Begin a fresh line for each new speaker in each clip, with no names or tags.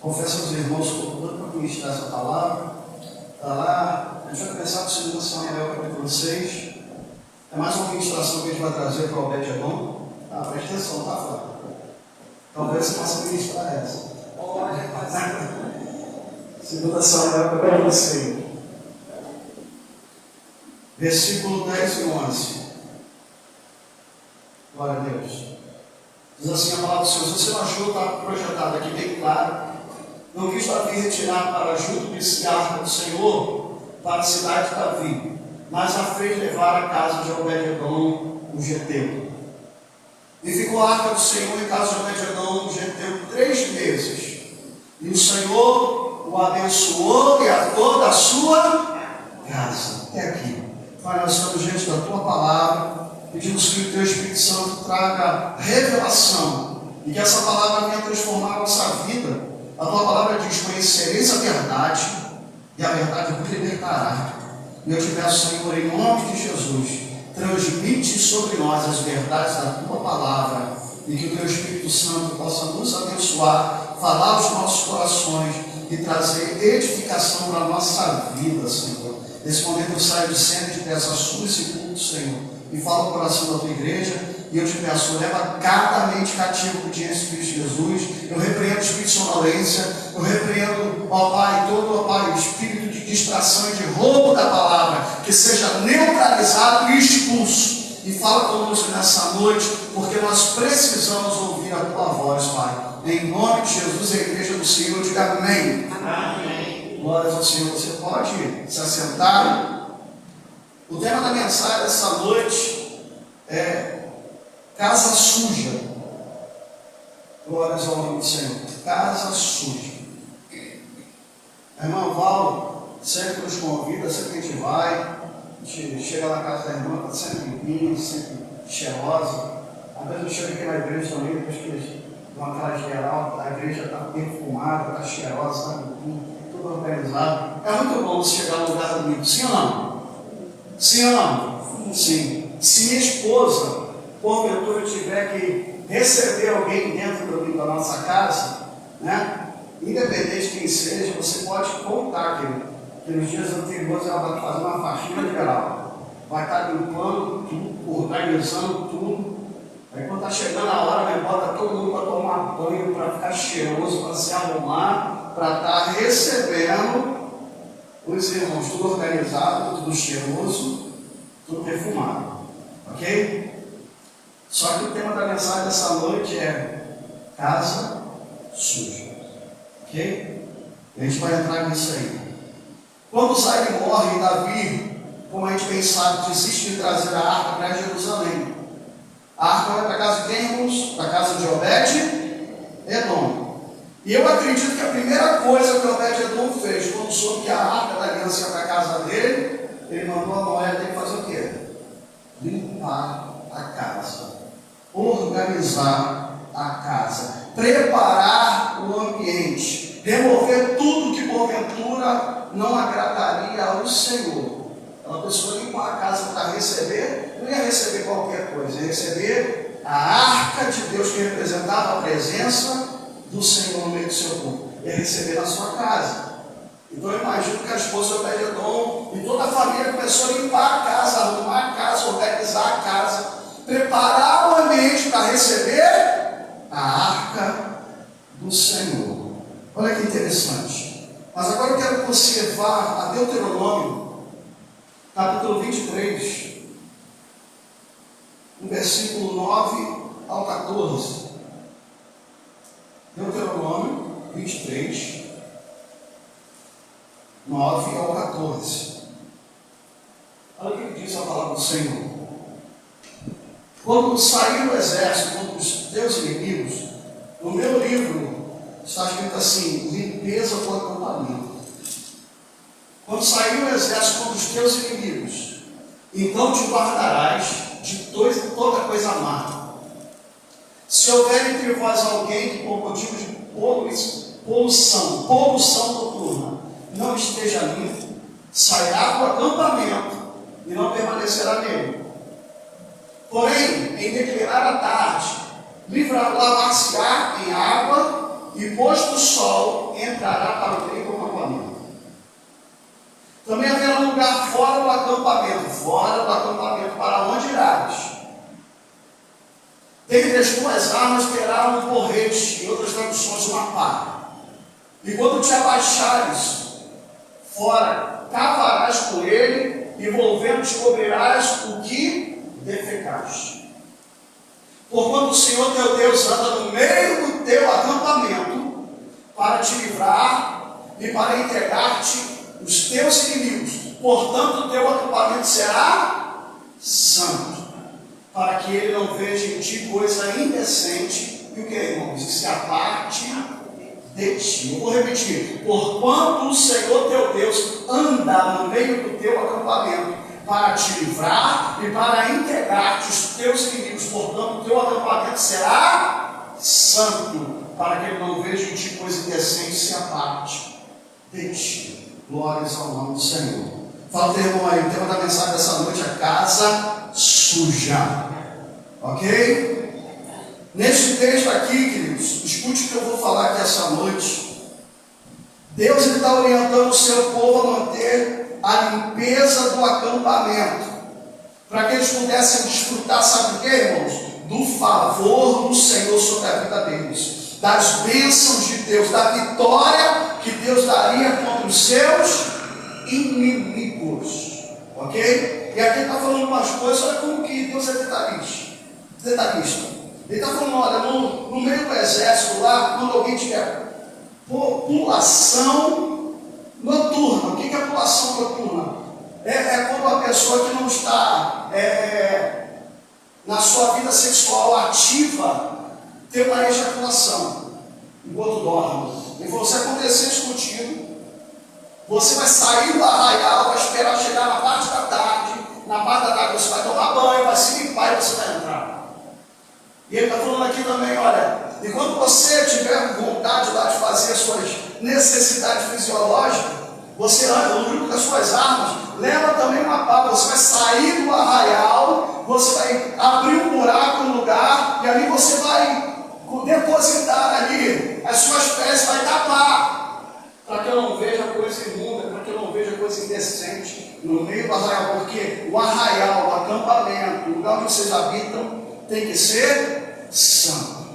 Confesso aos irmãos que estou doido para ministrar essa palavra. Está lá, a gente vai começar com 2 Samuel capítulo 6. É mais uma ministração que a gente vai trazer para o Obed-Edom. Presta atenção, tá, Flávio? Talvez você possa ministrar essa. 2 Samuel capítulo 6. Versículo 10 e 11. Glória a Deus. Diz assim a palavra do Senhor: se você não achou, está projetado aqui bem claro. Não quis Davi retirar para junto de si a arca do Senhor para a cidade de Davi, mas a fez levar à casa de Obed-Edom, o geteu. E ficou a arca do Senhor em casa de Obed-Edom, o geteu, 3 meses. E o Senhor o abençoou e a toda a sua casa. Até aqui. Pai, nós estamos diante da tua palavra. Pedimos que o teu Espírito Santo traga revelação e que essa palavra venha transformar a nossa vida. A tua palavra diz: conhecereis a verdade e a verdade vos libertará. E eu te peço, Senhor, em nome de Jesus, transmite sobre nós as verdades da tua palavra e que o teu Espírito Santo possa nos abençoar, falar aos nossos corações e trazer edificação para a nossa vida, Senhor. Nesse momento eu saio de cena e te peço a sua sepulcro, Senhor, e fala o coração da tua igreja. E eu te peço, leva cada mente cativa por diante de Cristo Jesus. Eu repreendo o espírito de sonolência, eu repreendo, ó Pai, todo, ó Pai, o espírito de distração e de roubo da palavra, que seja neutralizado e expulso. E fala conosco nessa noite, porque nós precisamos ouvir a tua voz, Pai. Em nome de Jesus, a igreja do Senhor, diga amém. Amém. Glórias ao Senhor. Você pode se assentar. O tema da mensagem dessa noite é casa suja. Glórias ao nome do Senhor. Casa suja. A irmã Val sempre nos convida, sempre que a gente vai, a gente chega na casa da irmã, está sempre limpinha, sempre cheirosa. Às vezes eu chego aqui na igreja também, depois que uma cara geral, a igreja está perfumada, está cheirosa, está limpinha, tudo organizado. É muito bom você chegar no lugar bonito, sim ou não? Sim ou não? Sim. Se minha esposa, porventura, tiver que receber alguém dentro da nossa casa, né? Independente de quem seja, você pode contar que nos dias anteriores ela vai fazer uma faxina geral, vai estar limpando tudo, organizando tudo. Aí quando está chegando a hora, né, bota todo mundo para tomar banho, para ficar cheiroso, para se arrumar, para estar recebendo os irmãos, tudo organizado, tudo cheiroso, tudo perfumado. Ok? Só que o tema da mensagem dessa noite é casa suja. Ok? E a gente vai entrar nisso aí. Quando Saí morre, Davi, como a gente bem sabe, desiste de trazer a arca para Jerusalém. A arca vai para a casa de quem, irmãos? Para a casa de Obed-Edom. E eu acredito que a primeira coisa que Obed-Edom fez, quando soube que a arca da aliança ia para a casa dele, ele mandou a mulher dele fazer o quê? Limpar a casa, organizar a casa, preparar o ambiente, remover tudo que porventura não agradaria ao Senhor. Uma pessoa limpar a casa para receber, não ia receber qualquer coisa, ia receber a arca de Deus que representava a presença do Senhor no meio do seu povo, ia receber na sua casa. Então eu imagino que a esposa de Obed-Edom e toda a família começou a limpar a casa, arrumar a casa, organizar a casa, preparar o ambiente para receber a arca do Senhor. Olha que interessante. Mas agora eu quero que você vá a Deuteronômio, capítulo 23, no versículo 9 ao 14. Deuteronômio 23, 9 ao 14. Olha o que diz a palavra do Senhor. Quando saiu o exército contra os teus inimigos, no meu livro está escrito assim: limpeza do acampamento. Quando saiu o exército contra os teus inimigos, então te guardarás de toda coisa má. Se houver entre vós alguém que por motivo de poluição noturna não esteja limpo, sairá do acampamento e não permanecerá nele. Porém, em declarar a tarde, lavar-se-á em água e posto o sol, entrará para o meio do acampamento. Também haverá um lugar fora do acampamento, para onde irás. Dentre as tuas armas terá um porrete, em outras traduções, uma pá. E quando te abaixares fora, cavarás por ele, e volvendo cobrirás o que defecaste. Porquanto o Senhor teu Deus anda no meio do teu acampamento, para te livrar e para entregar-te os teus inimigos. Portanto, o teu acampamento será santo, para que ele não veja em ti coisa indecente, e o que, irmãos? E se aparte de ti. Eu vou repetir: porquanto o Senhor teu Deus anda no meio do teu acampamento, para te livrar e para entregar-te os teus inimigos. Portanto, o teu acampamento será santo, para que ele não veja em ti coisa indecente e se aparte de ti. Glórias ao nome do Senhor. Fala o teu irmão aí, o tema da mensagem dessa noite é casa suja. Ok? Neste texto aqui, queridos, escute o que eu vou falar aqui essa noite. Deus está orientando o seu povo a manter a limpeza do acampamento, para que eles pudessem desfrutar, sabe o que, irmãos? Do favor do Senhor sobre a vida deles, das bênçãos de Deus, da vitória que Deus daria contra os seus inimigos. Ok? E aqui está falando umas coisas, olha como que Deus é detalhista. Ele está falando, olha, no meio do exército lá, quando alguém tiver população noturna. O que é população noturna? É quando a pessoa que não está na sua vida sexual ativa tem uma ejaculação enquanto dorme. Ele falou: se acontecer isso contigo, você vai sair do arraial, vai esperar chegar na parte da tarde. Na parte da tarde você vai tomar banho, vai se limpar e você vai entrar. E ele está falando aqui também, olha, e quando você tiver vontade lá de fazer as suas necessidades fisiológicas, você anda no grupo das suas armas, leva também uma pá. Você vai sair do arraial, você vai abrir um buraco no lugar, e ali você vai depositar ali as suas peças, vai tapar, para que eu não veja coisa imunda, para que eu não veja coisa indecente no meio do arraial, porque o arraial, o acampamento, o lugar onde vocês habitam, tem que ser santo,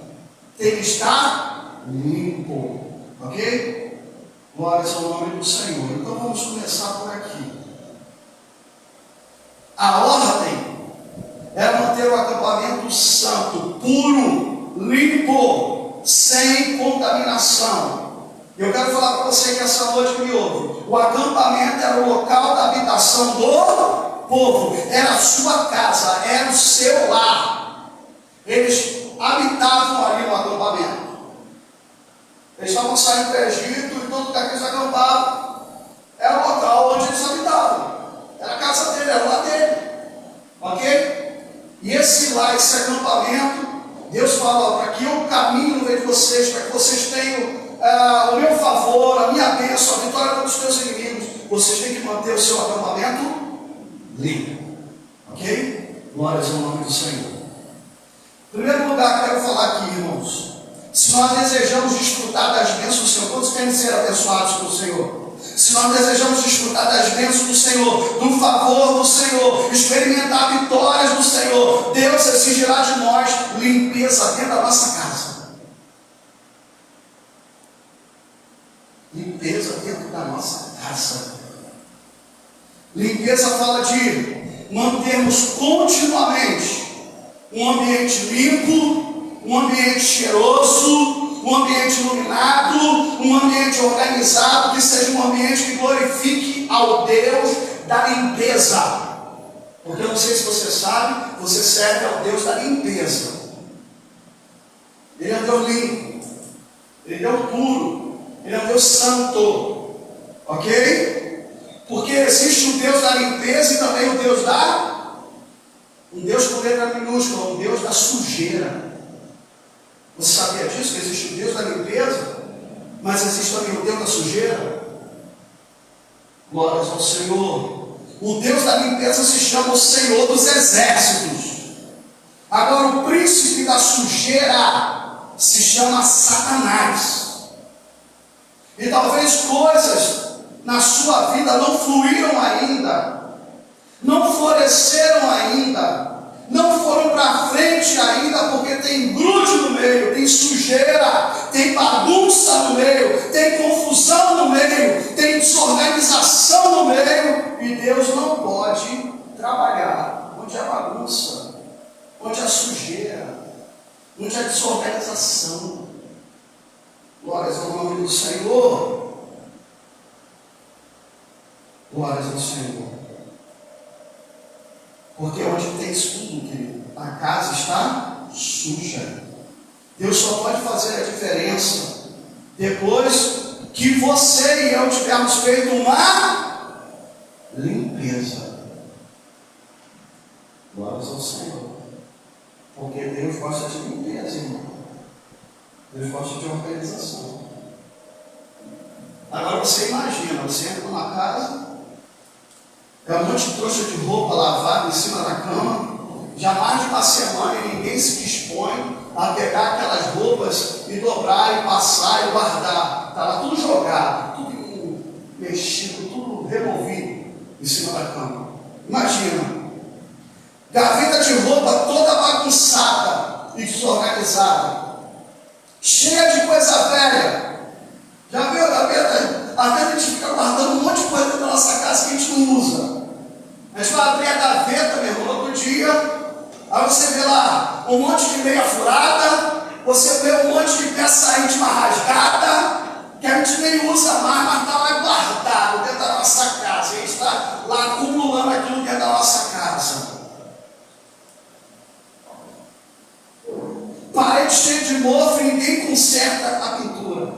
tem que estar limpo, ok? Glórias ao nome do Senhor. Então vamos começar por aqui. A ordem é manter o acampamento santo, puro, limpo, sem contaminação. Eu quero falar para você que essa noite que me ouve, o acampamento era o local da habitação do povo, era a sua casa, era o seu lar. Eles habitavam ali no acampamento. Eles estavam saindo do Egito e todo lugar que eles acampavam era o local onde eles habitavam. Era a casa dele, era o lar dele. Ok? E esse lar, esse acampamento, Deus fala: para que eu caminhe no meio de vocês, para que vocês tenham o meu favor, a minha bênção, a vitória contra os teus inimigos, vocês têm que manter o seu acampamento limpo. Ok? Glórias ao nome do Senhor. Em primeiro lugar, quero falar aqui, irmãos, se nós desejamos desfrutar das bênçãos do Senhor, quantos querem ser abençoados pelo Senhor? Se nós desejamos desfrutar das bênçãos do Senhor, do favor do Senhor, experimentar vitórias do Senhor, Deus exigirá de nós limpeza dentro da nossa casa. Limpeza dentro da nossa casa. Limpeza fala de mantermos continuamente um ambiente limpo, um ambiente cheiroso, um ambiente iluminado, um ambiente organizado, que seja um ambiente que glorifique ao Deus da limpeza. Porque eu não sei se você sabe, você serve ao Deus da limpeza. Ele é um Deus limpo, Ele é um Deus puro, Ele é um Deus santo. Ok? Porque existe o Deus da limpeza e também o Deus da... Um Deus com letra minúscula, um Deus da sujeira. Você sabia disso? Que existe o Deus da limpeza, mas existe também o Deus da sujeira? Glórias ao Senhor. O Deus da limpeza se chama o Senhor dos Exércitos. Agora, o príncipe da sujeira se chama Satanás. E talvez coisas na sua vida não fluíram ainda, não floresceram ainda, não foram para frente ainda, porque tem grude no meio, tem sujeira, tem bagunça no meio, tem confusão no meio, tem desorganização no meio, e Deus não pode trabalhar onde há bagunça, onde há sujeira, onde há desorganização. Glórias ao nome do Senhor. Glórias ao Senhor. Porque onde tem isso tudo, querido, a casa está suja. Deus só pode fazer a diferença depois que você e eu tivermos feito uma limpeza. Glórias ao Senhor. Porque Deus gosta de limpeza, irmão. Deus gosta de organização. Agora você imagina, você entra numa casa, é um monte de trouxa de roupa lavada em cima da cama, já mais de uma semana e ninguém se dispõe a pegar aquelas roupas e dobrar e passar e guardar. Está lá tudo jogado, tudo mexido, tudo removido em cima da cama. Imagina, gaveta de roupa toda bagunçada e desorganizada, cheia de coisa velha. Já viu a gaveta? Às vezes a gente fica guardando um monte de coisa dentro da nossa casa que a gente não usa. A gente vai abrir a gaveta, meu irmão, outro dia, aí você vê lá um monte de meia furada, você vê um monte de peça íntima rasgada, que a gente nem usa mais, mas está lá guardado dentro da nossa casa. A gente está lá acumulando aquilo dentro da nossa casa. Parede cheia de mofo e ninguém conserta a pintura.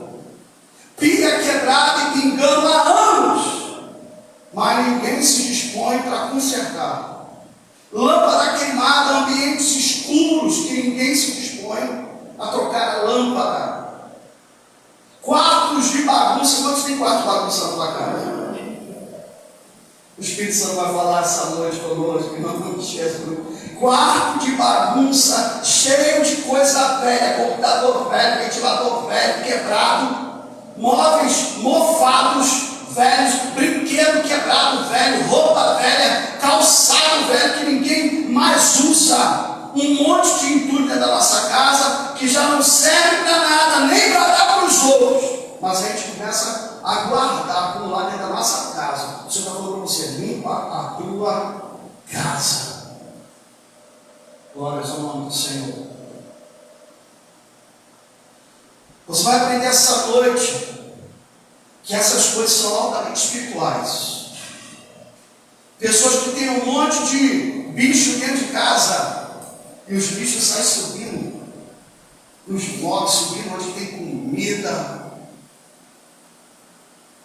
Pia quebrada e pingando há anos, mas ninguém se dispõe para consertar. Lâmpada queimada, ambientes escuros que ninguém se dispõe a trocar a lâmpada. Quartos de bagunça. Quantos tem quarto de bagunça na tua casa? O Espírito Santo vai falar essa noite conosco, em nome de Jesus. Quarto de bagunça, cheio de coisa velha, computador velho, ventilador velho, quebrado, móveis mofados, velhos, brinquedo quebrado velho, roupa velha, calçado velho que ninguém mais usa, um monte de entulho dentro da nossa casa que já não serve para nada, nem para dar para os outros, mas a gente começa a guardar, acumular dentro da nossa casa. O Senhor está falando para você: limpa a tua casa. Glórias ao nome do Senhor. Você vai aprender essa noite que essas coisas são altamente espirituais. Pessoas que têm um monte de bicho dentro de casa e os bichos saem subindo, os móveis subindo onde tem comida,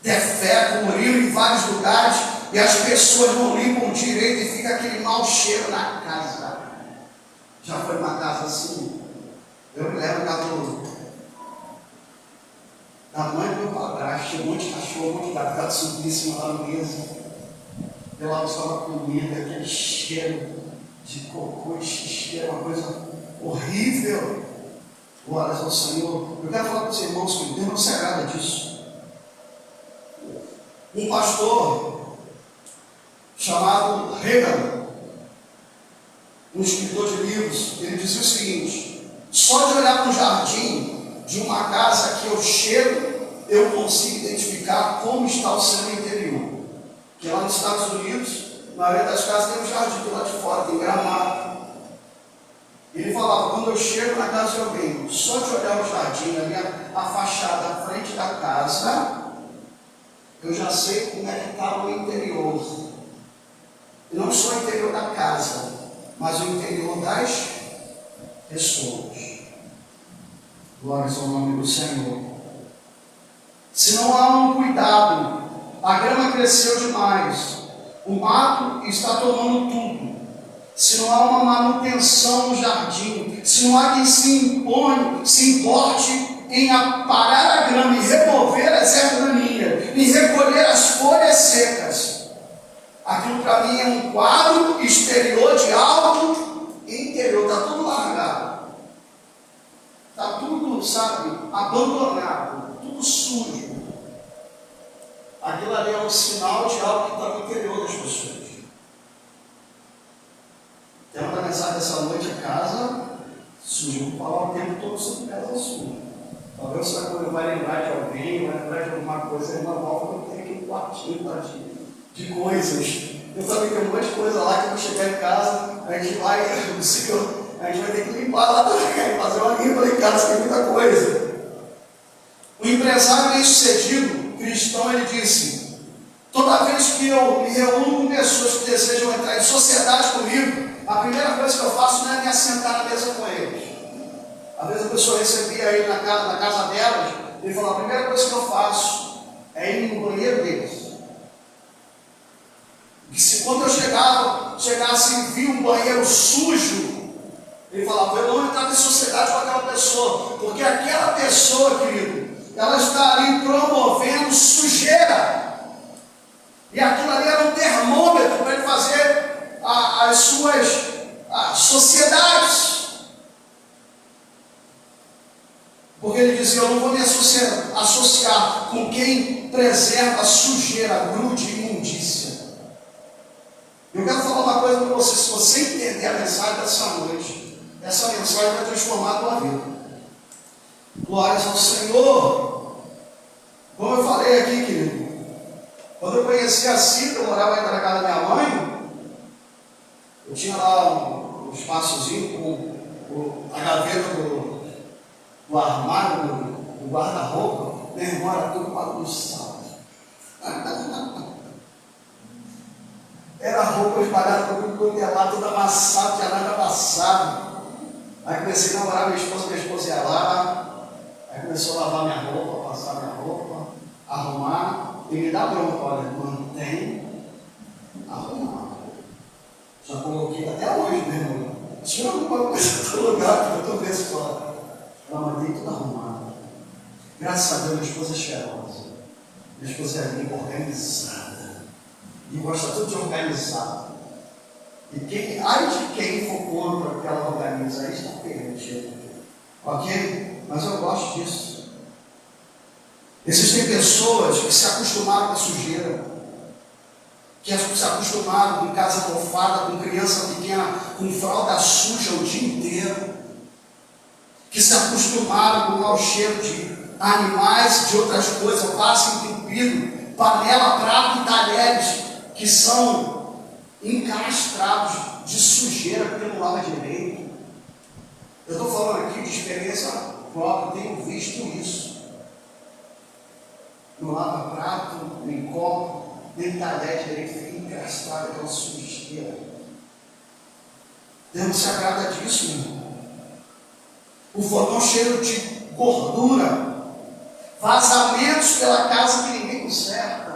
defecam, urinam em vários lugares e as pessoas não limpam direito e fica aquele mau cheiro na casa. Já foi uma casa assim? Eu me lembro da mãe do meu padrasto, tinha um monte de cachorro, um monte de gato subindo em cima da mesa. Eu lá buscava comida, aquele cheiro de cocô, de xixi, uma coisa horrível. Glórias ao Senhor. Eu quero falar para os irmãos que Deus não se agrada disso. Um pastor chamado Reagan, um escritor de livros, ele dizia o seguinte: só de olhar para o jardim de uma casa que eu chego, eu consigo identificar como está o seu interior. Que lá nos Estados Unidos, na maioria das casas tem um jardim do lado de fora, tem gramado. Ele falava: quando eu chego na casa de alguém, só de olhar o jardim, a fachada à frente da casa, eu já sei como é que está o interior. E não só o interior da casa, mas o interior das pessoas. Glórias ao nome do Senhor. Se não há um cuidado, a grama cresceu demais, o mato está tomando tudo. Se não há uma manutenção no jardim, se não há quem se importe em aparar a grama e remover as ervas daninhas, e recolher as folhas secas, aquilo para mim é um quadro exterior de algo interior. Está tudo largado, está tudo, sabe, abandonado, tudo sujo. aquilo ali é um sinal de algo que está no interior das pessoas. O tema da mensagem dessa noite é casa suja. Eu vou falar o tempo todo sobre casa suja. Talvez você vai lembrar de alguém, vai lembrar de alguma coisa, a irmã Val tem aqui um quartinho de coisas. Eu também tenho um monte de coisa lá que eu vou chegar em casa, a gente vai, a gente vai ter que limpar lá também, fazer uma limpa em casa, tem muita coisa. O empresário bem-sucedido, cristão, ele disse: toda vez que eu me reúno com pessoas que desejam entrar em sociedade comigo, a primeira coisa que eu faço não é me assentar na mesa com eles. Às vezes a pessoa recebia aí na casa delas, ele falou: a primeira coisa que eu faço é ir no banheiro deles. E se quando eu chegasse e vi um banheiro sujo, ele falava: eu não entrar em sociedade com aquela pessoa, porque aquela pessoa, querido, ela está ali promovendo sujeira. E aquilo ali era um termômetro para ele fazer as suas sociedades. Porque ele dizia: eu não vou me associar com quem preserva sujeira, grude e imundícia. Eu quero falar uma coisa para você: se você entender a mensagem dessa noite, essa mensagem vai transformar a tua vida. Glórias ao Senhor. Como eu falei aqui, querido, quando eu conheci a Cida, eu morava ainda na casa da minha mãe, eu tinha lá um espaçozinho com a gaveta do armário, do guarda-roupa. Meu irmão, era tudo bagunçado. Era roupa espalhada por tudo lá, tudo amassado, tinha nada amassado. Aí comecei a namorar minha esposa ia lá, aí começou a lavar minha roupa, passar minha roupa, arrumar, e me dá bronca: olha, mantém arrumar. Já coloquei até hoje, meu irmão. Tira alguma coisa do lugar que eu estou vendo fora. Ela mantém tudo arrumado. Graças a Deus, minha esposa é cheirosa. Minha esposa é limpa, organizada. E gosta tudo de organizado. E ai de quem for contra que ela organiza, aí está perdido. Ok? Mas eu gosto disso. Existem pessoas que se acostumaram com a sujeira, que se acostumaram com casa mofada, com criança pequena, com fralda suja o dia inteiro, que se acostumaram com o mau cheiro de animais, de outras coisas, vaso entupido, panela, prato e talheres que são encastrados de sujeira porque não lava direito. Eu estou falando aqui de experiência própria, tenho visto isso. Não lava prato, nem copo, nem talher direito, fica encastrado aquela sujeira. Deus não se agrada disso, meu irmão. O fogão cheio de gordura, vazamentos pela casa que ninguém conserta.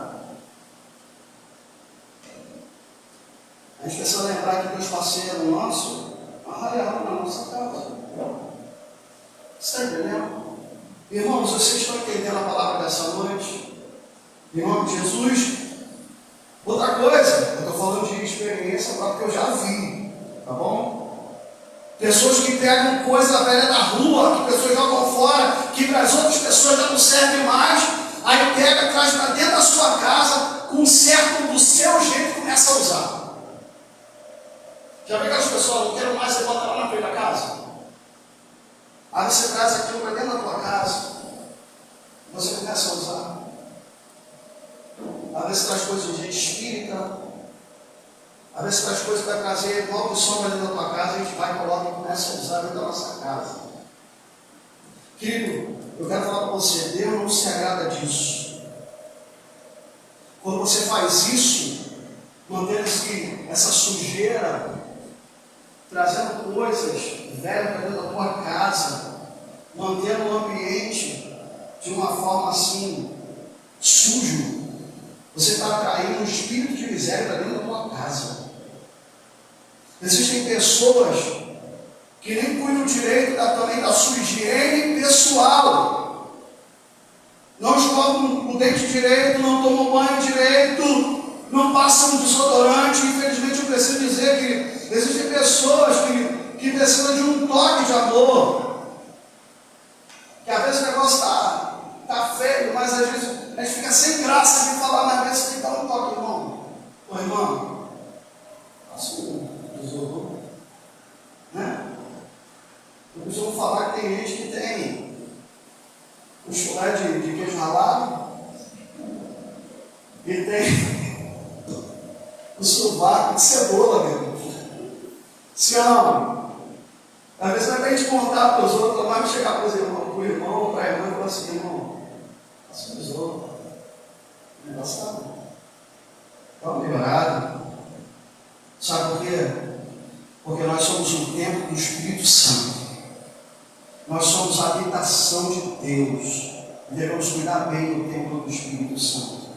A gente precisa lembrar que Deus parceiro nosso arraial na nossa casa. Você está entendendo? Irmãos, vocês estão entendendo a palavra dessa noite? Em nome de Jesus? Outra coisa, eu estou falando de experiência porque eu já vi, tá bom? Pessoas que pegam coisa velha da rua, que pessoas jogam fora, que para as outras pessoas já não servem mais, aí pega, traz para dentro da sua casa, consertam do seu jeito e começa a usar. Já viu aquelas pessoas não querem mais, você bota lá na frente da casa? Aí você traz aquilo para dentro da tua casa, você começa a usar. Às vezes traz coisas de gente espírita, às vezes traz coisas que vai trazer logo sombra dentro da tua casa, a gente vai, coloca e começa a usar dentro da nossa casa. Querido, eu quero falar para você: Deus não se agrada disso. Quando você faz isso, mantendo essa sujeira, trazendo coisas velhas para dentro da tua casa, mantendo o ambiente de uma forma assim, sujo, você está atraindo um espírito de miséria para dentro da tua casa. Existem pessoas que nem cuidam direito também da sua higiene pessoal. Não escovam o dente direito, não tomam banho direito, não passam desodorante. Infelizmente eu preciso dizer que existem pessoas que precisam de um toque de amor. Que às vezes o negócio está feio, mas às vezes a gente fica sem graça de falar, mas às vezes tem que dar um toque, irmão. Ô irmão, faça um desodor, né? Eu costumo falar que tem gente que tem um chulé de queijo ralado e tem o sovaco de cebola, meu irmão. Se ama. Às vezes não é para a gente contar para os outros, mas chegar para o irmão ou para a irmã e falar assim, irmão, faça um desodor. O negócio está bom. Está melhorado. Sabe por quê? Porque nós somos um templo do Espírito Santo. Nós somos a habitação de Deus. Devemos cuidar bem do templo do Espírito Santo.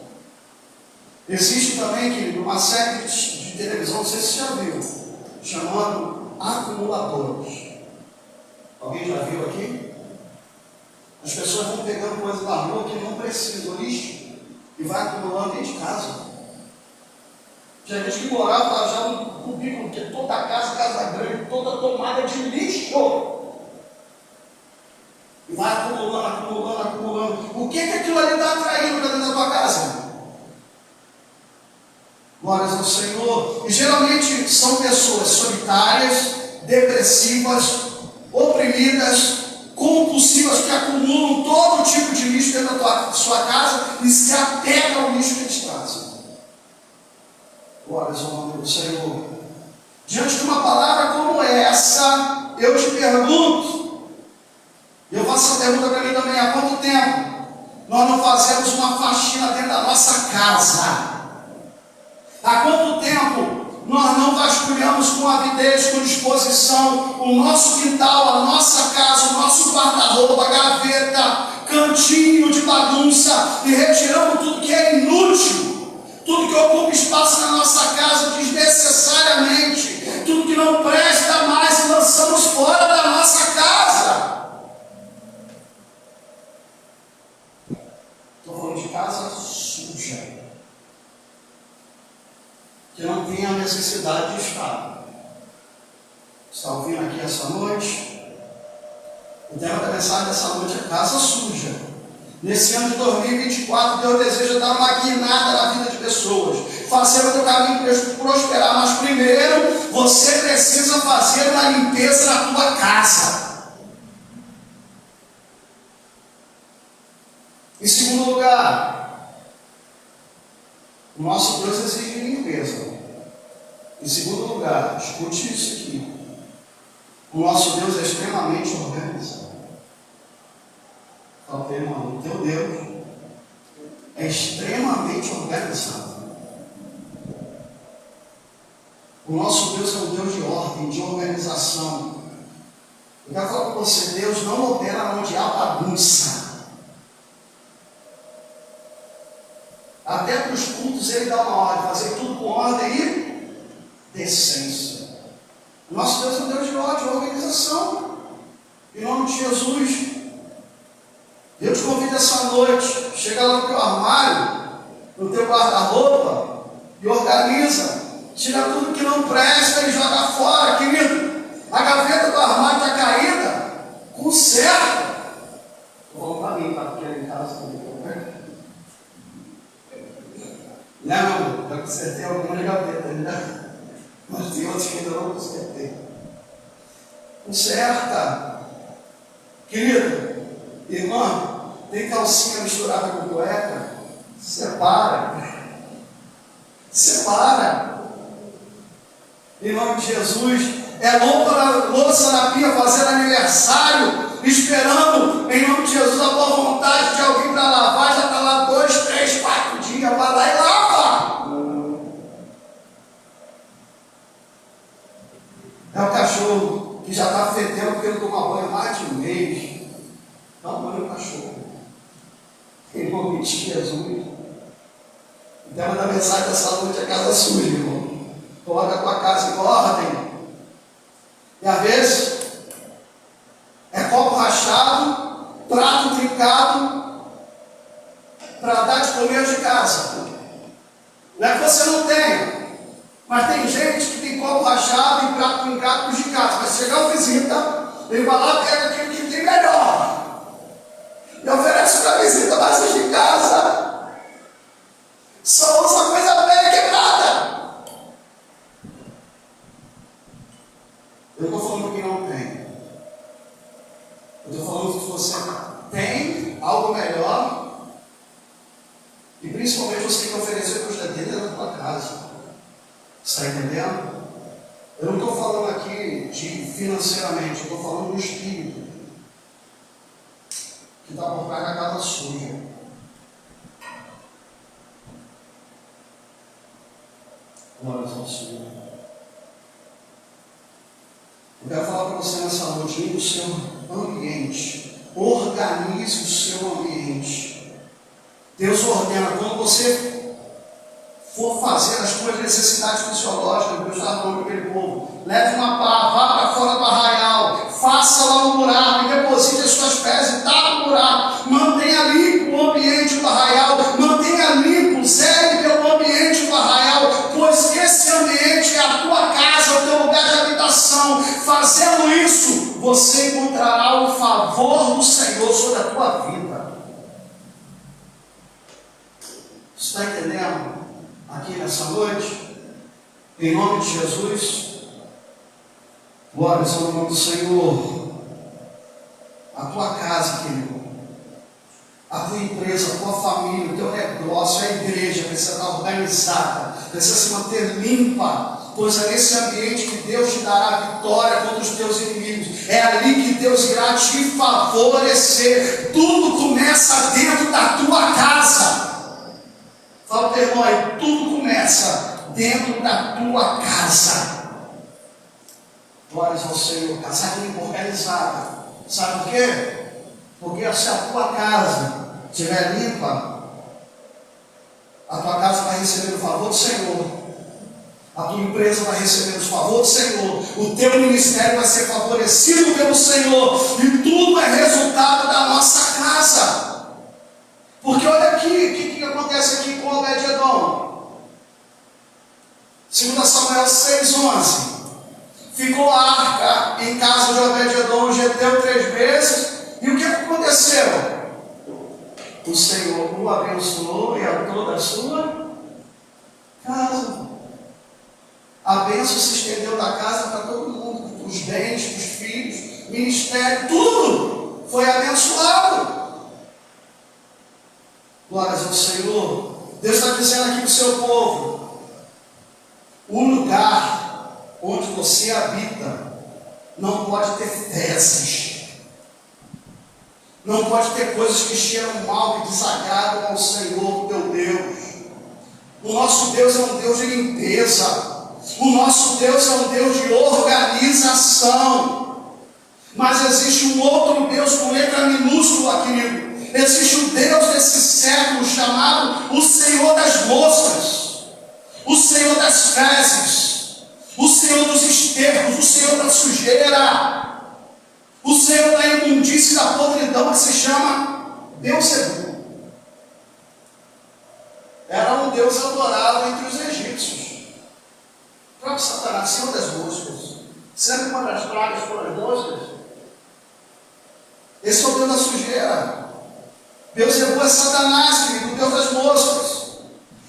Existe também, querido, uma série de televisão, não sei se você já viu, chamando acumuladores. Alguém já viu aqui? As pessoas vão pegando coisas da rua que não precisam, lixo, e vai acumulando dentro de casa. Tinha gente que morava já no cubículo, que toda a casa grande, toda tomada de lixo. E vai acumulando. O que aquilo ali está atraindo para dentro da tua casa? Glórias ao Senhor. E geralmente são pessoas solitárias, depressivas, oprimidas, compulsivas, que acumulam todo tipo de lixo dentro da sua casa e se apegam ao lixo que eles trazem. Glórias ao nome do Senhor. Diante de uma palavra como essa, eu te pergunto, eu faço a pergunta para mim também: há quanto tempo nós não fazemos uma faxina dentro da nossa casa? Há quanto tempo nós não vasculhamos com avidez, com disposição, o nosso quintal, a nossa casa, o nosso guarda-roupa, gaveta, cantinho de bagunça, e retiramos tudo que é inútil, tudo que ocupa espaço na nossa casa desnecessariamente, tudo que não presta mais, e lançamos fora da nossa casa. Estou falando de casa suja, que não tem a necessidade de estar. Está ouvindo aqui essa noite? O tema da mensagem dessa noite é casa suja. Nesse ano de 2024, Deus deseja dar uma guinada na vida de pessoas, fazer o teu caminho prosperar, mas primeiro você precisa fazer uma limpeza na tua casa. Em segundo lugar, o nosso Deus exige limpeza. Em segundo lugar, escute isso aqui: o nosso Deus é extremamente organizado. Fala para ele, irmão, o teu Deus é extremamente organizado. O nosso Deus é um Deus de ordem, de organização. Eu quero falar para você: Deus não opera onde há bagunça. Até para os cultos ele dá uma ordem, fazer tudo com ordem e decência. O nosso Deus é um Deus de ordem, de organização. Em nome de Jesus, eu te convido essa noite, chega lá no teu armário, no teu guarda-roupa, e organiza, tira tudo que não presta e joga fora, querido. A gaveta do armário está caída, conserta. Vamos para mim, tá? Porque em casa também. Né, meu amor? Já consertei alguma gaveta, né? Mas tem outros que ainda não consertei. Conserta. Querido, irmã, tem calcinha misturada com cueca? Separa. Separa. Em nome de Jesus. É louça na pia fazendo aniversário, esperando, em nome de Jesus, a boa vontade de alguém para lavar. Já está lá 2, 3, 4 dias, vai lá e lava. É o cachorro que já está fedendo porque ele toma banho mais de um mês. Dá um banho no cachorro. Em nome de Jesus. O tema da mensagem dessa noite é casa suja, irmão. Coloca a tua casa em ordem. E às vezes é copo rachado, prato trincado, para dar de comer de casa. Não é que você não tenha, mas tem gente que tem copo rachado e prato trincado de casa. Vai chegar uma visita, ele vai lá, pega aquilo que tem melhor e oferece para a visita mais de casa. você tem algo melhor e principalmente você tem que oferecer para os dentro da tua casa. Está entendendo? Eu não estou falando aqui de financeiramente, eu estou falando do espírito que está por trás da casa suja. Glória ao Senhor. Eu quero falar para você nessa noite, limpe o seu ambiente. Organize o seu ambiente. Deus ordena, quando você for fazer as suas necessidades fisiológicas, Deus está falando para aquele povo, leve uma pá, vá para fora do arraial, faça lá um buraco, e deposite as suas pés e tapa o buraco, mantenha limpo o ambiente do arraial, mantenha limpo, zele pelo ambiente do arraial, pois esse ambiente é a tua casa, o teu lugar de habitação. Fazendo isso, você encontrará o favor do Senhor sobre a tua vida. Você está entendendo? Aqui nessa noite, em nome de Jesus, glórias ao nome do Senhor. A tua casa, querido, a tua empresa, a tua família, o teu negócio, a igreja precisa estar organizada, precisa se manter limpa, pois é nesse ambiente que Deus te dará vitória contra os teus inimigos. É ali que Deus irá te favorecer. Tudo começa dentro da tua casa. Fala para o irmão aí, tudo começa dentro da tua casa. Glórias ao Senhor. Casa limpa, organizada. Sabe por quê? Porque se a tua casa estiver limpa, a tua casa vai receber o favor do Senhor. A tua empresa vai receber o favor do Senhor. O teu ministério vai ser favorecido pelo Senhor. E tudo é resultado da nossa casa. Porque olha aqui, o que acontece aqui com Obed-Edom? 2 Samuel 6:11. Ficou a arca em casa de Obed-Edom, geteu 3 vezes. E o que aconteceu? O Senhor o abençoou e a toda a sua casa. A bênção se estendeu da casa para todo mundo. Os bens, os filhos, ministério, tudo foi abençoado. Glórias ao Senhor. Deus está dizendo aqui para o seu povo: o lugar onde você habita não pode ter fezes, não pode ter coisas que cheiram mal, que desagradam ao Senhor, teu Deus. O nosso Deus é um Deus de limpeza. O nosso Deus é um Deus de organização. Mas existe um outro Deus com letra minúscula, querido. Existe o Deus desse século chamado o Senhor das moscas, o Senhor das fezes, o Senhor dos estercos, o Senhor da sujeira, o Senhor da imundícia e da podridão, que se chama Beelzebul. Era um Deus adorado entre os egípcios. O próprio Satanás, Senhor das moscas. Sempre uma das pragas foram as moscas. Esse é o Deus da sujeira. Beelzebul é Satanás, querido, o Deus das moscas.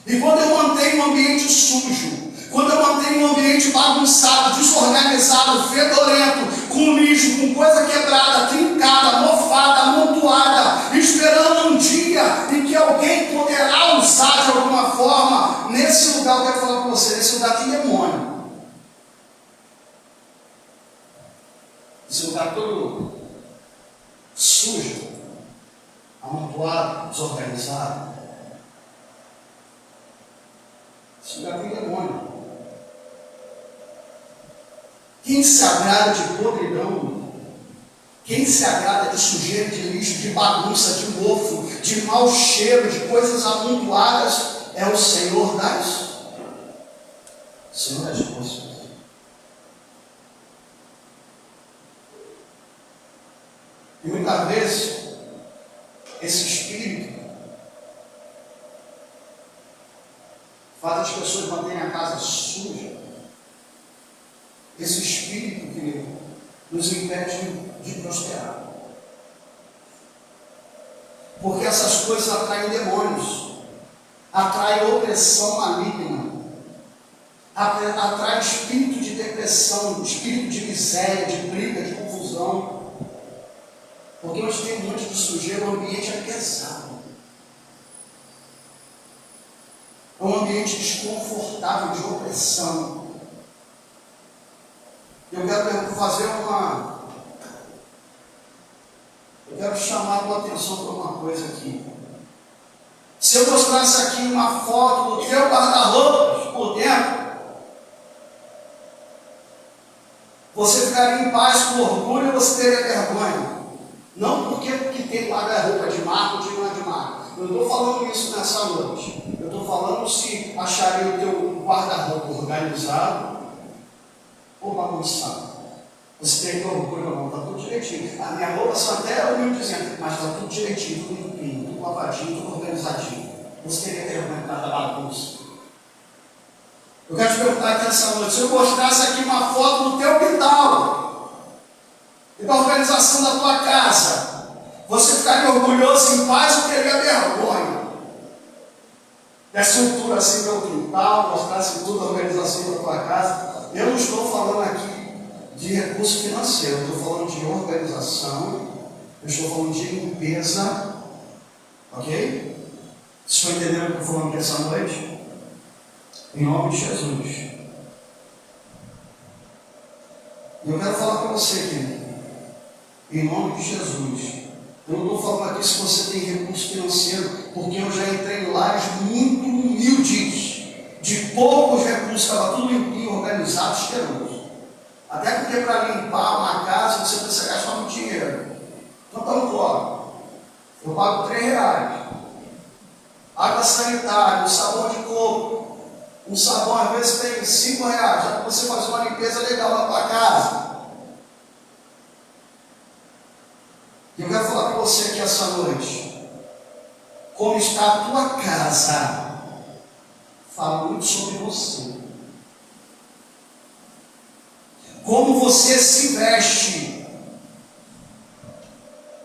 E quando eu mantenho um ambiente sujo, quando eu mantenho um ambiente bagunçado, desorganizado, fedorento, com lixo, com coisa quebrada, trincada, mofada, amontoada, esperando um dia em que alguém poderá usar de alguma forma, nesse lugar, eu quero falar com você, nesse lugar tem demônio. Esse lugar todo sujo, amontoado, desorganizado. Esse lugar tem demônio. Quem se agrada de podridão, quem se agrada de sujeira, de lixo, de bagunça, de mofo, de mau cheiro, de coisas amontoadas, é o Senhor das moscas. E muitas vezes, esse espírito faz as pessoas manterem a casa suja. Esse espírito que nos impede de prosperar. Porque essas coisas atraem demônios, atraem opressão maligna, atrai espírito de depressão, espírito de miséria, de briga, de confusão. Porque onde tem um monte de sujeira, o ambiente é pesado. É um ambiente desconfortável, de opressão. Eu quero chamar a tua atenção para uma coisa aqui. Se eu mostrasse aqui uma foto do teu guarda-roupas por dentro, você ficaria em paz com orgulho ou você teria vergonha? Não porque tem guarda-roupa de marca ou de não é de marca. Eu não estou falando isso nessa noite. Eu estou falando se acharia o teu guarda-roupa organizado ou bagunçado. Você tem orgulho ou não, está tudo direitinho. A minha roupa só até eu me dizendo, mas está tudo direitinho, tudo limpinho, tudo lavadinho, tudo organizadinho. Você teria vergonha de cada bagunça. Eu quero te perguntar aqui essa noite, se eu mostrasse aqui uma foto do teu quintal e da organização da tua casa, você ficaria orgulhoso, em paz, ou teria vergonha? Dessa altura assim do teu quintal, mostrasse tudo a organização da tua casa. Eu não estou falando aqui de recurso financeiro, eu estou falando de organização, eu estou falando de limpeza, ok? Vocês estão entendendo o que eu estou falando aqui essa noite? Em nome de Jesus. E eu quero falar para você, querido, em nome de Jesus. Eu não estou falando aqui se você tem recurso financeiro, porque eu já entrei em lares muito humildes, de poucos recursos, estava tudo limpinho, organizado, cheiroso. Até porque para limpar uma casa você precisa gastar muito dinheiro. Então está no colo. Eu pago R$3. Água sanitária, um sabão de coco. Um sabão às vezes tem R$5, já para você fazer uma limpeza legal na tua casa. E eu quero falar para você aqui essa noite. Como está a tua casa, fala muito sobre você. Como você se veste,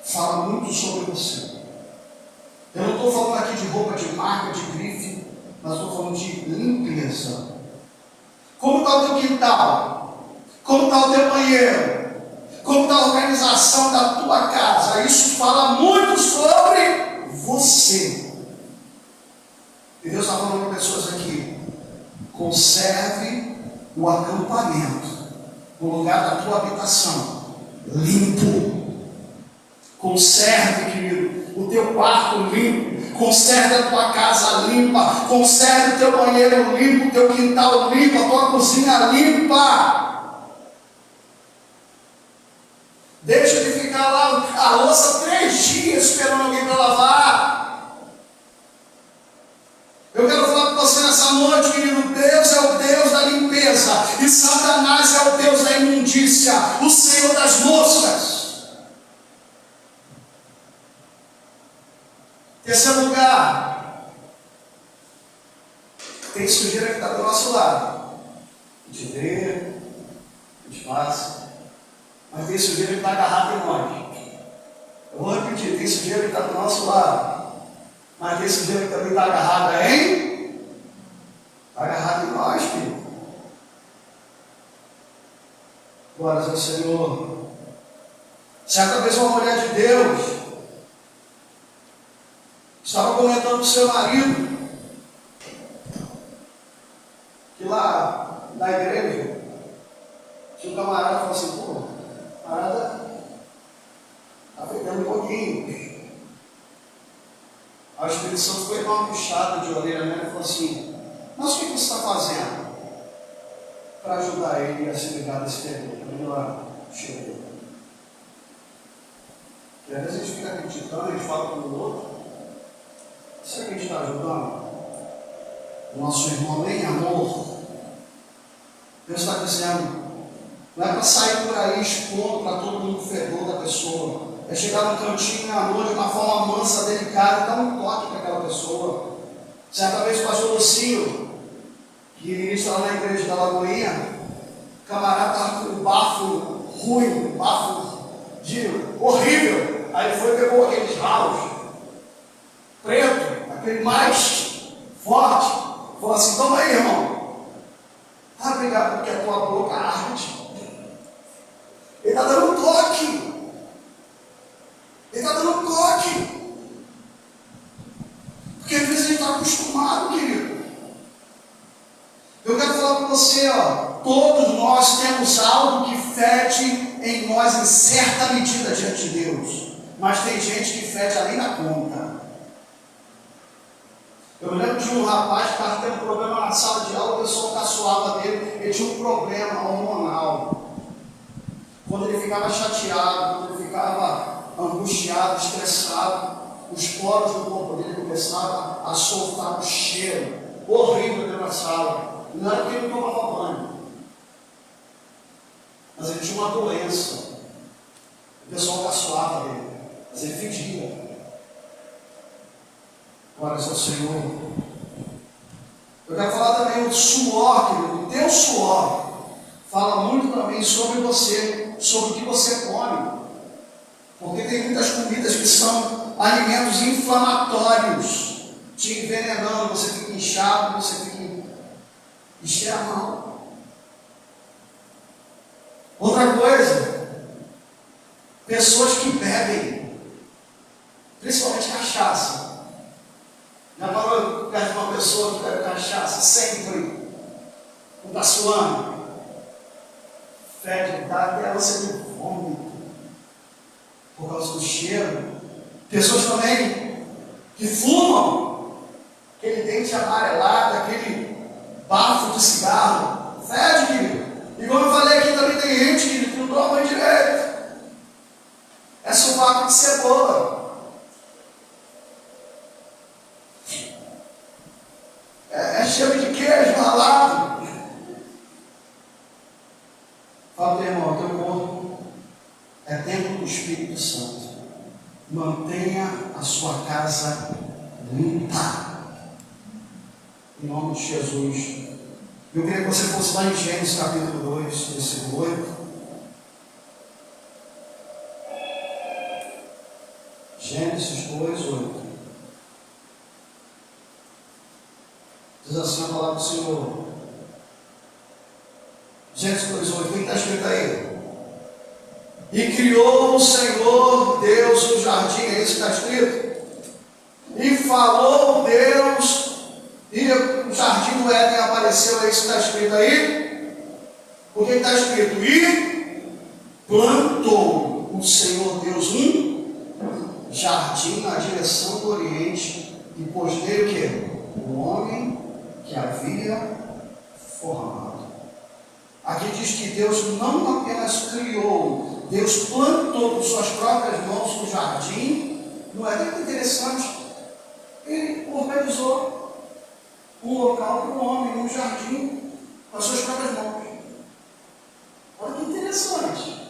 fala muito sobre você. Eu não estou falando aqui de roupa de marca, de grife, mas estou falando de limpeza. Como está o teu quintal? Como está o teu banheiro? Como está a organização da tua casa? Isso fala muito sobre você. E Deus está falando para pessoas aqui: conserve o acampamento, o lugar da tua habitação, limpo. Conserve, querido, o teu quarto limpo. Conserve a tua casa limpa. Conserve o teu banheiro limpo, o teu quintal limpo, a tua cozinha limpa. Deixa de ficar lá a louça 3 dias esperando alguém para lavar. Eu quero falar para você nessa noite, querido: Deus é o Deus da limpeza e Satanás é o Deus da imundícia, o Senhor das moscas. Terceiro lugar, tem sujeira que está do nosso lado. A gente vê, a gente passa, mas tem sujeira que está agarrada em nós. Eu vou repetir: tem sujeira que está do nosso lado, mas tem sujeira que também está agarrada em? Está agarrada em nós, filho. Glórias ao Senhor. Certa vez uma mulher de Deus estava comentando com o seu marido que lá na igreja tinha um camarada falou assim: pô, camarada está pegando um pouquinho. Aí o Espírito Santo foi dar uma puxada de orelha nela e falou assim: mas o que você está fazendo para ajudar ele a se ligar desse terror, para melhorar o cheiro? Porque às vezes a gente fica criticando, a gente fala com o outro. Será que a gente está ajudando o nosso irmão em amor? Deus está dizendo: não é para sair por aí expondo para todo mundo o fedor da pessoa. É chegar no cantinho em amor, de uma forma mansa, delicada, e dar um toque para aquela pessoa. Certa vez o pastor Lucio, que ministra lá na igreja da Lagoinha, o camarada estava com um bafo ruim, um bafo horrível. Aí ele foi e pegou aqueles ralos preto, aquele mais forte, falou assim: toma aí, irmão. Ah, obrigado, porque a tua boca arde. Ele está dando um toque. acostumado, querido. Eu quero falar para você, todos nós temos algo que fede em nós em certa medida diante de Deus. Mas tem gente que fede além da conta. Eu me lembro de um rapaz que estava tendo problema na sala de aula, o pessoal caçoava dele, ele tinha um problema hormonal. Quando ele ficava chateado, quando ele ficava angustiado, estressado, os poros do corpo dele começavam a soltar um cheiro horrível dentro da sala. Não era porque ele não tomava banho, mas ele tinha uma doença. O pessoal caçoava dele, mas ele fedia. Glórias ao Senhor. Eu quero falar também o suor, querido. O teu suor fala muito também sobre você, sobre o que você come. Porque tem muitas comidas que são alimentos inflamatórios, te envenenando, você fica inchado, você fica cheira mal. Outra coisa, pessoas que bebem, principalmente cachaça. Já falou perto de uma pessoa que bebe cachaça sempre, não está suando? Fede, dá até você de vômito, por causa do cheiro. Pessoas também que fumam, aquele dente amarelado, aquele bafo de cigarro, fede, querido. E como eu falei aqui, também tem gente, querido, que não toma banho direito. É sovaco de cebola. É cheiro de queijo ralado. Fala, teu irmão, teu corpo é templo do Espírito Santo. Mantenha a sua casa limpa. Em nome de Jesus. Eu queria que você fosse lá em Gênesis capítulo 2, versículo 8. Gênesis 2, 8. Diz assim a palavra do Senhor. Gênesis 2, 8. O que está escrito aí? E criou o Senhor Deus o jardim. É isso que está escrito? E falou Deus. E o jardim do Éden apareceu, é isso que está escrito aí? O que está escrito? E plantou o Senhor Deus um jardim na direção do Oriente, e pôs nele o quê? O homem que havia formado. Aqui diz que Deus não apenas criou, Deus plantou com suas próprias mãos um jardim. Não é muito interessante? Ele organizou um local para o homem, um jardim, com as suas próprias mãos. Olha que interessante.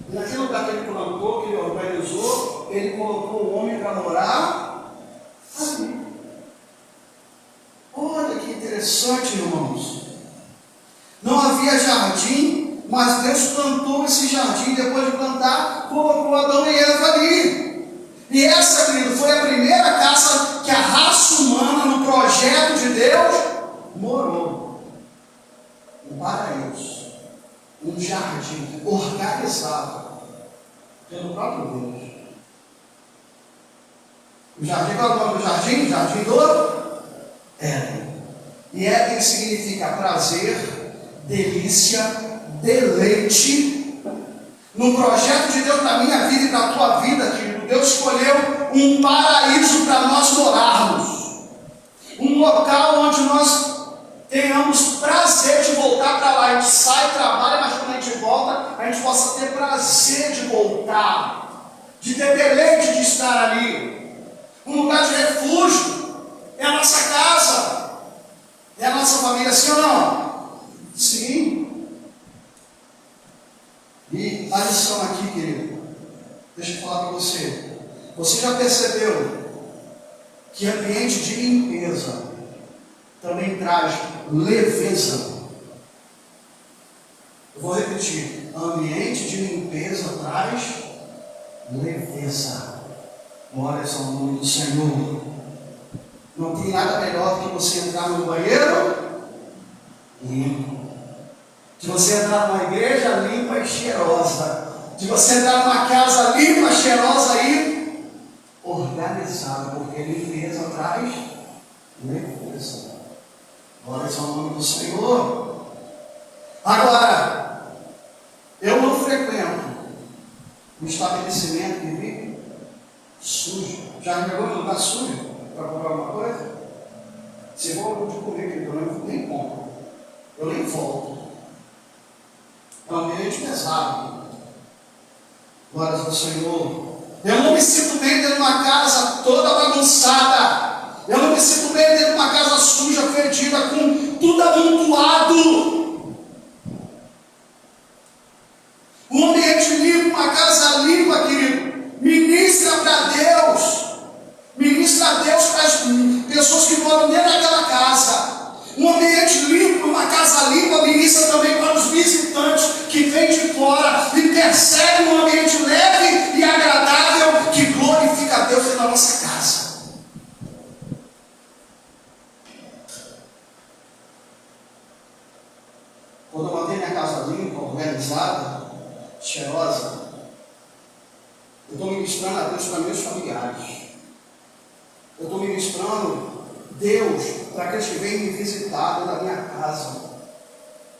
E naquele lugar que ele plantou, que ele organizou, ele colocou o homem para morar ali. Olha que interessante, irmãos. Não havia jardim, mas Deus plantou esse jardim. Depois de plantar, colocou Adão e Eva ali. E essa, querido, foi a primeira casa que a raça humana, no projeto de Deus, morou. Um paraíso, um jardim organizado pelo próprio Deus. O jardim, qual é o nome do jardim? Jardim do Éden. E Éden significa prazer, delícia, deleite. No projeto de Deus para a minha vida e para a tua vida, querido, Deus escolheu um paraíso para nós morarmos. Um local onde nós tenhamos prazer de voltar para lá. A gente sai, trabalha, mas quando a gente volta, a gente possa ter prazer de voltar, de ter deleite de estar ali. Um lugar de refúgio. É a nossa casa. É a nossa família, sim ou não? Sim. E a lição aqui, querido, deixa eu falar para você. Você já percebeu que ambiente de limpeza também traz leveza? Eu vou repetir. Ambiente de limpeza traz leveza. Glória ao nome do Senhor. Não tem nada melhor do que você entrar no banheiro limpo. De você entrar numa igreja limpa e cheirosa. De você entrar numa casa limpa, cheirosa e organizada. organizada, porque limpeza traz leveza. Glória ao nome do Senhor. Agora, eu não frequento um estabelecimento que vive sujo. Já me pegou em lugar sujo para comprar alguma coisa? Se for de comer, eu nem compro. Eu nem volto. É um ambiente pesado. Glórias ao Senhor. Eu não me sinto bem dentro de uma casa toda bagunçada. Eu não me sinto bem dentro de uma casa suja, fedida, com tudo amontoado. Um ambiente limpo, uma casa limpa, querido. Ministra para Deus. Ministra a Deus para as pessoas que moram dentro daquela casa. Um ambiente limpo, uma casa limpa, ministra também para os visitantes que vêm de fora e percebem um ambiente leve e agradável que glorifica a Deus na nossa casa. Quando eu mantenho minha casa limpa, organizada, cheirosa, eu estou ministrando a Deus para meus familiares. Eu estou ministrando Deus para aqueles que vêm me visitar dentro da minha casa.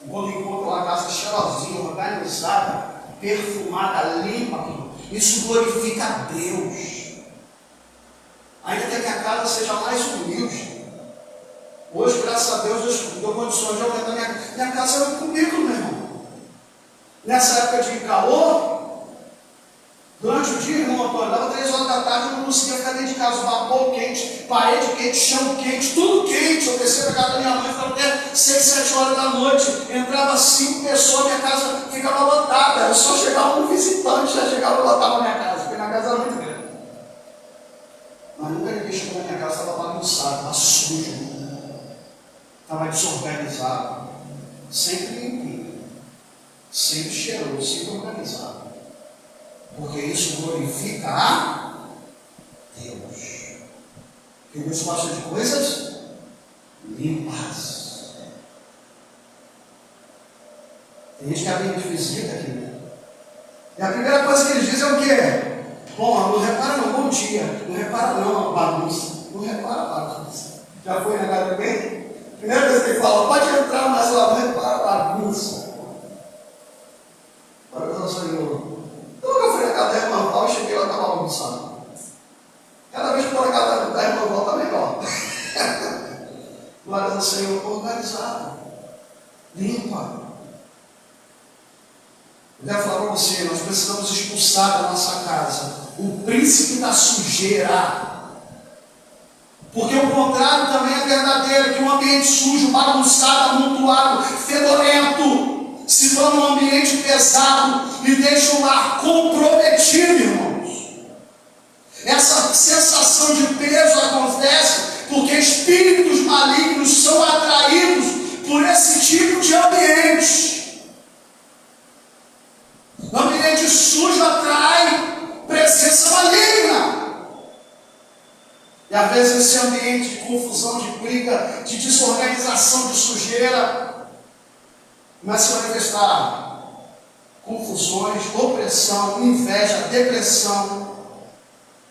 E quando encontro uma casa cheirosinha, organizada, perfumada, limpa, isso glorifica a Deus. Ainda que a minha casa seja mais humilde. Hoje, graças a Deus, Deus deu condições de aumentar minha casa comigo, meu irmão. Nessa época de calor, durante o dia, irmão Antônio, dava 3 horas da tarde, eu não conseguia ficar dentro de casa, vapor quente, parede quente, chão quente, tudo quente. Eu descia da casa da minha mãe, ficava até 6, 7 horas da noite, entrava 5 pessoas, minha casa ficava lotada. Eu só chegava um visitante, já chegava lotado na minha casa, porque minha casa era muito grande. Mas nunca ninguém chegou na minha casa, estava bagunçado, estava sujo, estava desorganizado, sempre limpinho, sempre cheiroso, sempre organizado. Porque isso glorifica a Deus. Porque Deus gosta de coisas limpas. Tem gente que vem de visita aqui, né? E a primeira coisa que eles dizem é o quê? Bom, não repara não, bom dia. Não repara não a bagunça. Não repara a bagunça. Já foi negado bem? Primeira coisa que ele fala, pode entrar, mas lá não repara a bagunça. Para o Senhor. Então eu fui na casa da irmã Val e cheguei lá e estava almoçando. Cada vez que eu estou na casa da irmã Val, está melhor. Glória ao Senhor, organizado, limpa. Eu quero falar para você, nós precisamos expulsar da nossa casa o príncipe da sujeira. Porque o contrário também é verdadeiro, que um ambiente sujo, bagunçado, amontoado, fedorento, se torna um ambiente pesado e deixa o lar comprometido, irmãos. Essa sensação de peso acontece porque espíritos malignos são atraídos por esse tipo de ambiente. O ambiente sujo atrai presença maligna. E às vezes esse ambiente de confusão, de briga, de desorganização, de sujeira, começa a se manifestar confusões, opressão, inveja, depressão.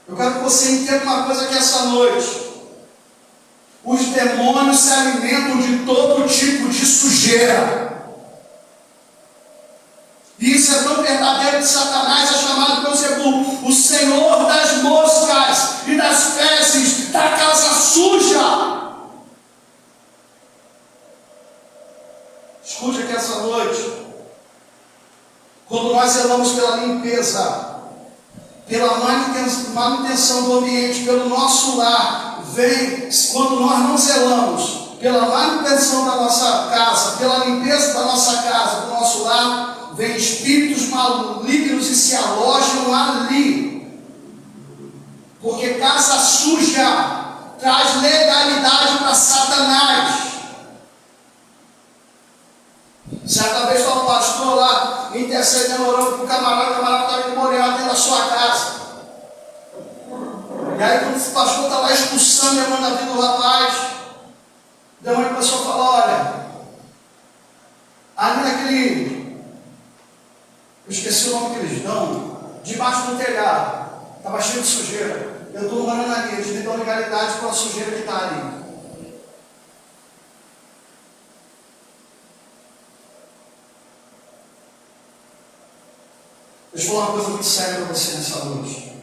Eu quero que você entenda uma coisa aqui essa noite. Os demônios se alimentam de todo tipo de sujeira. E isso é tão verdadeiro que Satanás é chamado pelo Zebu, o Senhor das moscas e das fezes da casa suja. Escute aqui essa noite. Quando nós zelamos pela limpeza, pela manutenção do ambiente, pelo nosso lar, vem, quando nós não zelamos pela manutenção da nossa casa, pela limpeza da nossa casa, do nosso lar, vem espíritos malignos e se alojam ali. Porque casa suja traz legalidade para Satanás. Certa vez estava o pastor lá intercedendo, orando para o camarada estava endemoniado dentro da sua casa. E aí, quando o pastor está lá expulsando o demônio da vida do rapaz, o demônio começou a falar: olha, ali naquele, eu esqueci o nome que eles dão, debaixo do telhado, estava cheio de sujeira. Eu estou morando aqui, eu te dou legalidade para a sujeira que está ali. Deixa eu falar uma coisa muito séria para você nessa noite.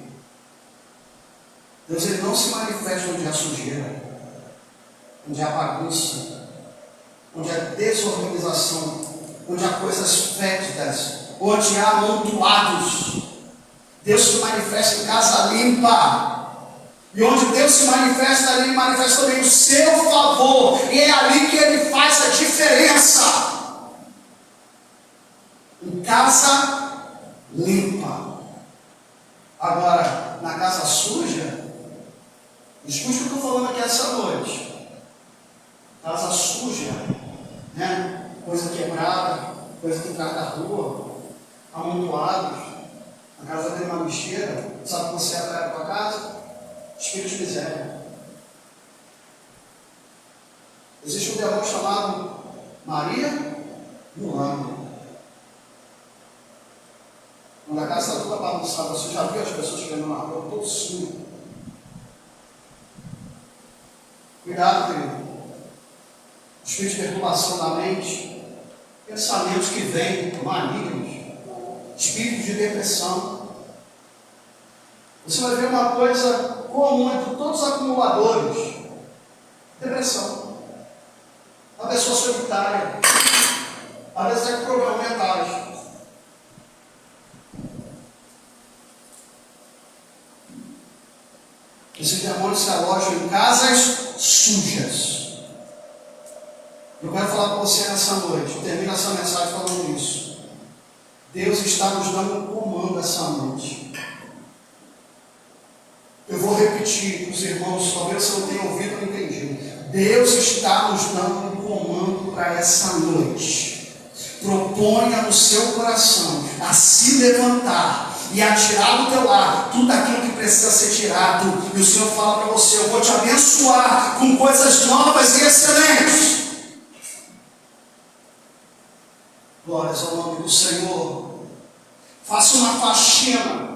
Deus ele não se manifesta onde há sujeira, onde há bagunça, onde há desorganização, onde há coisas fétidas, onde há amontoados. Deus se manifesta em casa limpa. E onde Deus se manifesta, ali Ele manifesta também o seu favor. E é ali que Ele faz a diferença. Em casa limpa. Agora, na casa suja, escute o que eu estou falando aqui essa noite. Casa suja, né? Coisa quebrada, coisa que traz da rua, amontoados. A casa tem uma lixeira. Sabe o que você atrai para a tua casa? Espírito de miséria. Existe um demônio chamado Maria Mulano. Quando a casa está toda bagunçada, você já viu as pessoas chegando na rua, todo sujo. Cuidado, querido. Espírito de perturbação da mente, pensamentos que vêm malignos, espírito de depressão. Você vai ver uma coisa comum entre todos os acumuladores: depressão. Uma pessoa solitária, às vezes é com problemas mentais. Esse demônio se aloja em casas sujas. Eu quero falar para você nessa noite, eu termino essa mensagem falando isso. Deus está nos dando um comando essa noite. Eu vou repetir para os irmãos, talvez você não tenha ouvido ou entendido. Deus está nos dando um comando para essa noite. Proponha no seu coração a se levantar e a tirar do teu lar tudo aquilo que precisa ser tirado. E o Senhor fala para você: eu vou te abençoar com coisas novas e excelentes. Glórias ao nome do Senhor. Faça uma faxina.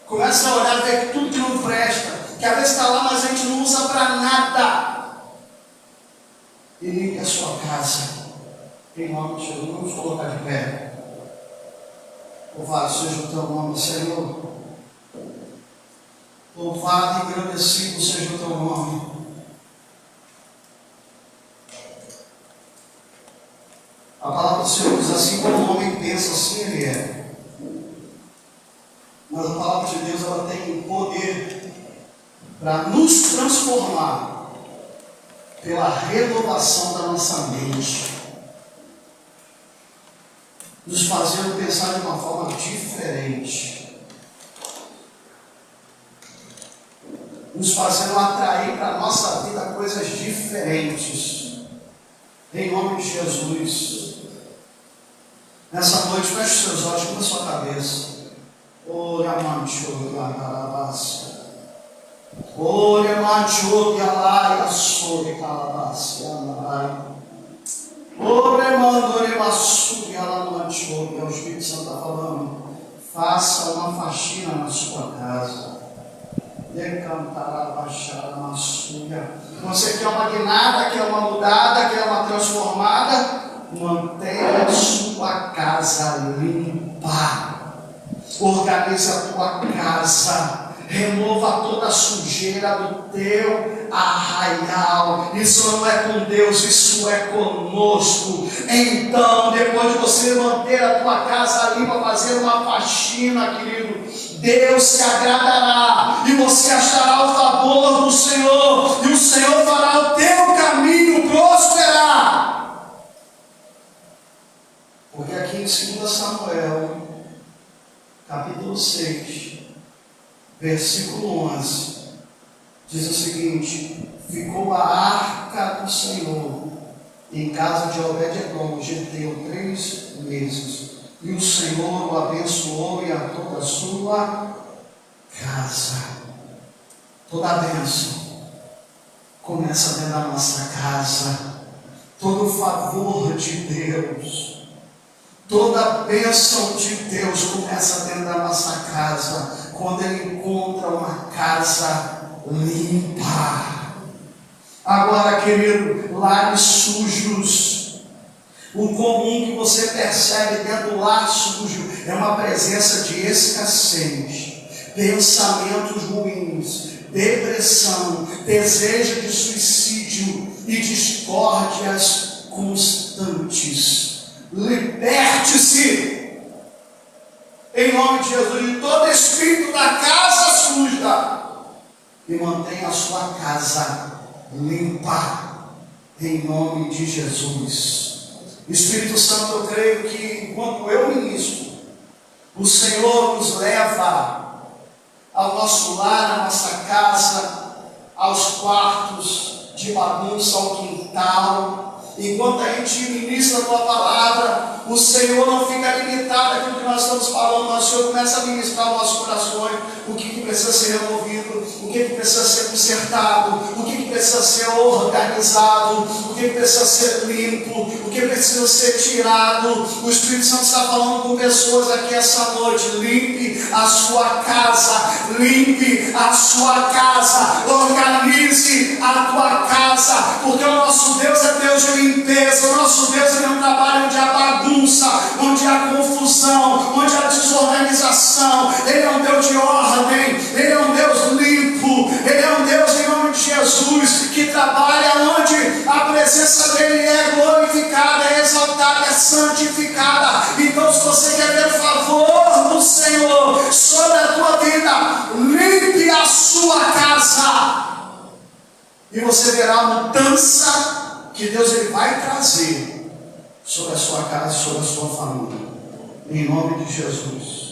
Começa a olhar e ver que tudo que não presta, que às vezes está lá, mas a gente não usa para nada. E limpe a sua casa. Em nome de Jesus, vamos colocar de pé. Louvado seja o teu nome, Senhor. Louvado e agradecido seja o teu nome. A palavra do Senhor diz assim: como o homem pensa, assim ele é. Mas a palavra de Deus, ela tem poder para nos transformar pela renovação da nossa mente, nos fazendo pensar de uma forma diferente, nos fazendo atrair para a nossa vida coisas diferentes, em nome de Jesus. Nessa noite, feche seus olhos, com a sua cabeça. Ore amancho e alabás. Ore amancho e alai sobre calabás. Ore mandore massu e alamancho. E o Espírito Santo está falando: faça uma faxina na sua casa. Decantará baixar a massuia. Você quer uma guinada, quer uma mudada, quer uma transformada? Mantenha a sua casa limpa. Organize a tua casa. Remova toda a sujeira do teu arraial. Isso não é com Deus, isso é conosco. Então, depois de você manter a tua casa limpa, fazer uma faxina, querido, Deus se agradará e você achará o favor do Senhor, e o Senhor fará o teu caminho prosperar. Porque aqui em 2 Samuel, capítulo 6, versículo 11, diz o seguinte: ficou a arca do Senhor em casa de Obed-edom, geteu 3 meses, e o Senhor o abençoou e a toda a sua casa. Toda a bênção começa dentro da nossa casa. Todo o favor de Deus, toda a bênção de Deus começa dentro da nossa casa. Quando Ele encontra uma casa casa limpa. Agora, querido, lares sujos. O comum que você percebe dentro do lar sujo é uma presença de escassez, pensamentos ruins, depressão, desejo de suicídio e discórdias constantes. Liberte-se, em nome de Jesus, de todo espírito da casa suja e mantenha a sua casa limpa, em nome de Jesus. Espírito Santo, eu creio que enquanto eu ministro, o Senhor nos leva ao nosso lar, à nossa casa, aos quartos de bagunça, ao quintal. Enquanto a gente ministra a tua palavra, o Senhor não fica limitado àquilo que nós estamos falando, mas o Senhor começa a ministrar os nossos corações, o que precisa ser removido, o que precisa ser consertado, o que precisa ser organizado, o que precisa ser limpo, o que precisa ser tirado. O Espírito Santo está falando com pessoas aqui essa noite. Limpe a sua casa, limpe a sua casa, organize a tua casa, porque o nosso Deus é Deus de limpeza. O nosso Deus é um trabalho onde há bagunça, onde há confusão, onde há desorganização. Ele é um Deus de ordem, Ele é um Deus limpo, Ele é um Deus em nome de Jesus, que trabalha onde a presença dEle é glorificada, é exaltada, é santificada. Então, se você quer ver o favor do Senhor sobre a tua vida, limpe a sua casa, e você verá a mudança que Deus ele vai trazer sobre a sua casa, sobre a sua família, em nome de Jesus.